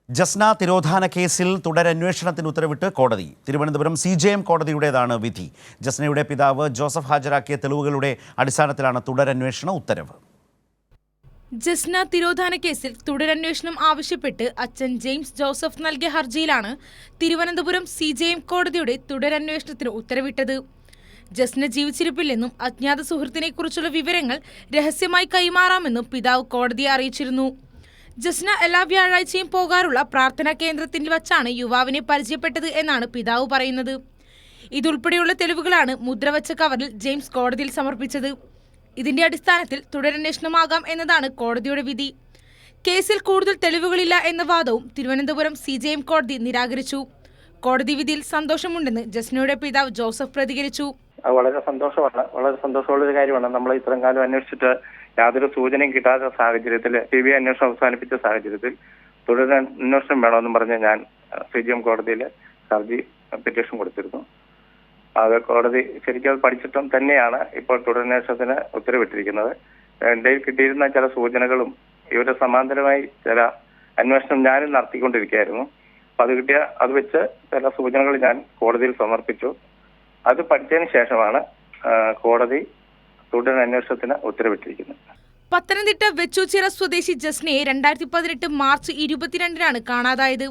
ജസ്ന തിരോധാന കേസിൽ തുടരന്വേഷണത്തിന് ഉത്തരവിട്ട് കോടതി. തിരുവനന്തപുരം CJM കോടതിയുടേതാണ് വിധി. ജസ്നയുടെ പിതാവ് ജോസഫ് ഹാജരാക്കിയ തെളിവുകളുടെ അടിസ്ഥാനത്തിലാണ് തുടരന്വേഷണ ഉത്തരവ്. ജസ്ന തിരോധാന കേസിൽ തുടരന്വേഷണം ആവശ്യപ്പെട്ട് അച്ഛൻ ജെയിംസ് ജോസഫ് നൽകിയ ഹർജിയിലാണ് തിരുവനന്തപുരം CJM കോടതിയുടെ തുടരന്വേഷണത്തിന് ഉത്തരവിട്ടത്. ജസ്ന ജീവിച്ചിരിപ്പില്ലെന്നും അജ്ഞാത സുഹൃത്തിനെക്കുറിച്ചുള്ള വിവരങ്ങൾ രഹസ്യമായി കൈമാറാമെന്നും പിതാവ് കോടതിയെ അറിയിച്ചിരുന്നു. ജസ്ന എല്ലാ വ്യാഴാഴ്ചയും പോകാറുള്ള പ്രാർത്ഥനാ കേന്ദ്രത്തിൽ വച്ചാണ് യുവാവിനെ പരിചയപ്പെട്ടത് എന്നാണ് പിതാവ് പറയുന്നത്. ഇതുൾപ്പെടെയുള്ള തെളിവുകളാണ് മുദ്രവച്ച കവറിൽ ജെയിംസ് കോടതിയിൽ സമർപ്പിച്ചത്. ഇതിന്റെ അടിസ്ഥാനത്തിൽ തുടരന്വേഷണമാകാം എന്നതാണ് കോടതിയുടെ വിധി. കേസിൽ കൂടുതൽ തെളിവുകളില്ല എന്ന വാദവും തിരുവനന്തപുരം CJM കോടതി നിരാകരിച്ചു. കോടതി വിധിയിൽ സന്തോഷമുണ്ടെന്ന് ജസ്നയുടെ പിതാവ് ജോസഫ് പ്രതികരിച്ചു. വളരെ സന്തോഷമുള്ള ഒരു കാര്യമാണ്. നമ്മൾ ഇത്രയും കാലം അന്വേഷിച്ചിട്ട് യാതൊരു സൂചനയും കിട്ടാത്ത സാഹചര്യത്തിൽ CBI അന്വേഷണം അവസാനിപ്പിച്ച സാഹചര്യത്തിൽ തുടരന്വേഷണം വേണമെന്നും പറഞ്ഞ് ഞാൻ CJM കോടതിയിൽ ഹർജി പെറ്റീഷൻ കൊടുത്തിരുന്നു. അത് കോടതി ശരിക്കും അത് പഠിച്ചിട്ടും തന്നെയാണ് ഇപ്പോൾ തുടരന്വേഷണത്തിന് ഉത്തരവിട്ടിരിക്കുന്നത്. എൻ്റെ കിട്ടിയിരുന്ന ചില സൂചനകളും ഇവരുടെ സമാന്തരമായി ചില അന്വേഷണം ഞാനും നടത്തിക്കൊണ്ടിരിക്കുകയായിരുന്നു. അത് വെച്ച് ചില സൂചനകൾ ഞാൻ കോടതിയിൽ സമർപ്പിച്ചു. അത് പഠിച്ചതിന് ശേഷമാണ് കോടതി തുടരന്വേഷണത്തിന് ഉത്തരവിട്ടിരിക്കുന്നത്. പത്തനംതിട്ട വെച്ചൂച്ചിറ സ്വദേശി ജസ്നയെ 2018 മാർച്ച് 22-നാണ് കാണാതായത്.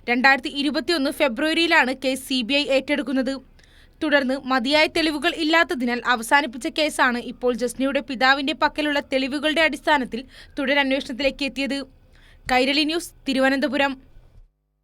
2021 ഫെബ്രുവരിയിലാണ് കേസ് CBI ഏറ്റെടുക്കുന്നത്. തുടർന്ന് മതിയായ തെളിവുകൾ ഇല്ലാത്തതിനാൽ അവസാനിപ്പിച്ച കേസാണ് ഇപ്പോൾ ജസ്നയുടെ പിതാവിന്റെ പക്കലുള്ള തെളിവുകളുടെ അടിസ്ഥാനത്തിൽ തുടരന്വേഷണത്തിലേക്ക് എത്തിയത്. കൈരളി ന്യൂസ്, തിരുവനന്തപുരം.